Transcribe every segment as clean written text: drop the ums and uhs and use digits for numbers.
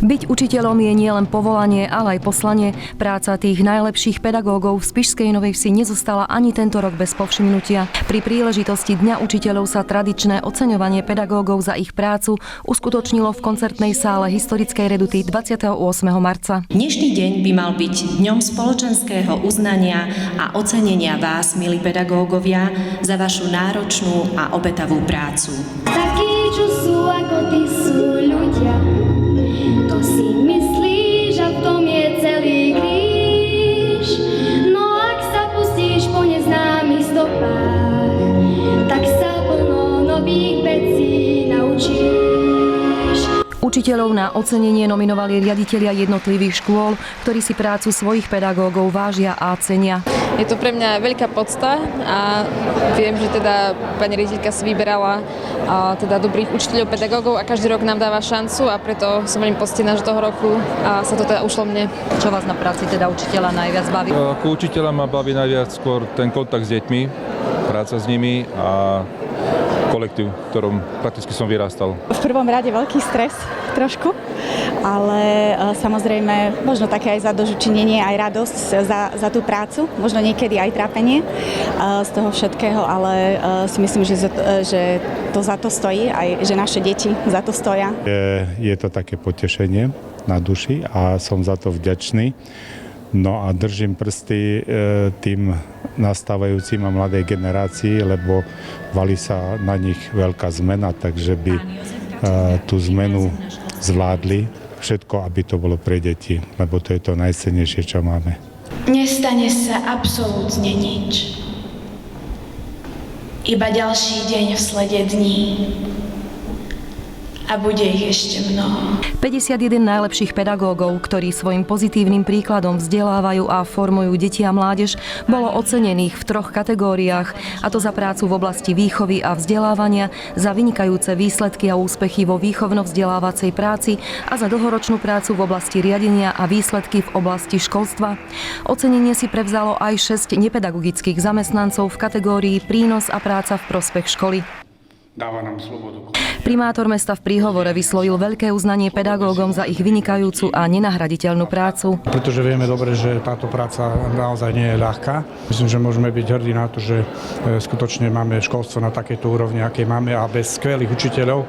Byť učiteľom je nielen povolanie, ale aj poslanie. Práca tých najlepších pedagógov v Spišskej Novej Vsi nezostala ani tento rok bez povšimnutia. Pri príležitosti Dňa učiteľov sa tradičné oceňovanie pedagógov za ich prácu uskutočnilo v koncertnej sále historickej Reduty 28. marca. Dnešný deň by mal byť dňom spoločenského uznania a ocenenia vás, milí pedagógovia, za vašu náročnú a obetavú prácu. Takí, čo sú ako ty, sú ľudia. To si myslíš, a v tom je celý kríž. No ak sa pustíš po neznámych stopách, tak sa plno nových vecí naučíš. Učiteľov na ocenenie nominovali riaditelia jednotlivých škôl, ktorí si prácu svojich pedagógov vážia a cenia. Je to pre mňa veľká podsta a viem, že teda pani riaditeľka si vyberala teda dobrých učiteľov, pedagógov a každý rok nám dáva šancu a preto som veľmi poctená, že toho roku sa to teda ušlo mne. Čo vás na práci teda učiteľa najviac baví? Ako učiteľa ma baví najviac skôr ten kontakt s deťmi, práca s nimi a kolektív, v ktorom prakticky som vyrástal. V prvom rade veľký stres trošku, ale samozrejme možno také aj zadozučinenie, aj radosť za tú prácu, možno niekedy aj trápenie z toho všetkého, ale si myslím, že to za to stojí, aj že naše deti za to stoja. Je to také potešenie na duši a som za to vďačný. No a držím prsty tým nastávajúcim a mladej generácii, lebo valí sa na nich veľká zmena, takže by tú zmenu zvládli všetko, aby to bolo pre deti, lebo to je to najcennejšie, čo máme. Nestane sa absolútne nič. Iba ďalší deň v slede dní. A bude ich ešte mnoho. 51 najlepších pedagógov, ktorí svojim pozitívnym príkladom vzdelávajú a formujú deti a mládež, bolo ocenených v 3 kategóriách, a to za prácu v oblasti výchovy a vzdelávania, za vynikajúce výsledky a úspechy vo výchovno-vzdelávacej práci a za dlhoročnú prácu v oblasti riadenia a výsledky v oblasti školstva. Ocenenie si prevzalo aj 6 nepedagogických zamestnancov v kategórii prínos a práca v prospech školy. Dáva nám slobodu. Primátor mesta v príhovore vyslovil veľké uznanie pedagógom za ich vynikajúcu a nenahraditeľnú prácu. Pretože vieme dobre, že táto práca naozaj nie je ľahká. Myslím, že môžeme byť hrdí na to, že skutočne máme školstvo na takejto úrovni, aké máme, a bez skvelých učiteľov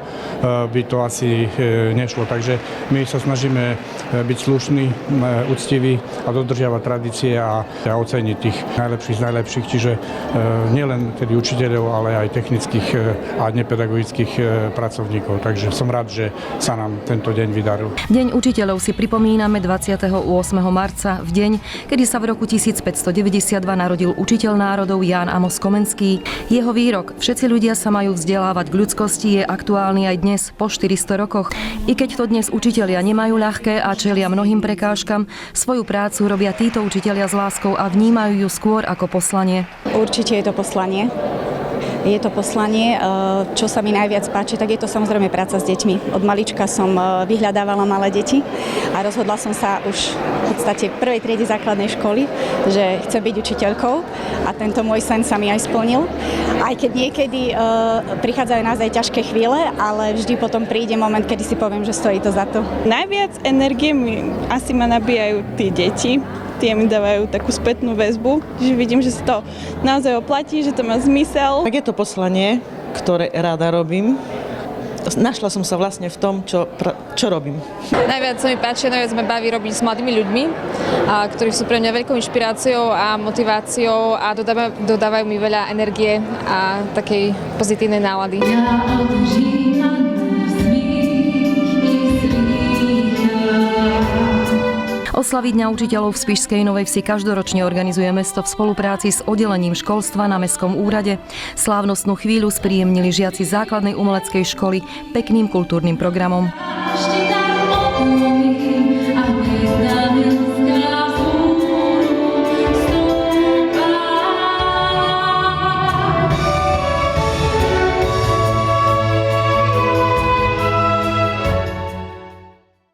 by to asi nešlo. Takže my sa snažíme byť slušní, úctiví a dodržiavať tradície a oceniť tých najlepších z najlepších. Čiže nielen tedy učiteľov, ale aj technických a nepedagogických pracovníkov. Takže som rád, že sa nám tento deň vydaril. Deň učiteľov si pripomíname 28. marca, v deň, kedy sa v roku 1592 narodil učiteľ národov Ján Amos Komenský. Jeho výrok "Všetci ľudia sa majú vzdelávať k ľudskosti" je aktuálny aj dnes, po 400 rokoch. I keď to dnes učitelia nemajú ľahké a čelia mnohým prekážkam, svoju prácu robia títo učitelia s láskou a vnímajú ju skôr ako poslanie. Určite je to poslanie. Je to poslanie, čo sa mi najviac páči, tak je to samozrejme práca s deťmi. Od malička som vyhľadávala malé deti a rozhodla som sa už v podstate v prvej triede základnej školy, že chcem byť učiteľkou, a tento môj sen sa mi aj splnil. Aj keď niekedy prichádzajú naozaj ťažké chvíle, ale vždy potom príde moment, kedy si poviem, že stojí to za to. Najviac energie asi ma nabíjajú tie deti. Tie mi dávajú takú spätnú väzbu, že vidím, že sa to naozaj oplatí, že to má zmysel. Tak je to poslanie, ktoré rada robím. Našla som sa vlastne v tom, čo robím. Najviac sa mi páči, najviac ma baví robiť s mladými ľuďmi, ktorí sú pre mňa veľkou inšpiráciou a motiváciou a dodávajú mi veľa energie a takej pozitívnej nálady. Oslavy Dňa učiteľov v Spišskej Novej Vsi každoročne organizuje mesto v spolupráci s oddelením školstva na Mestskom úrade. Slávnostnú chvíľu spríjemnili žiaci základnej umeleckej školy pekným kultúrnym programom.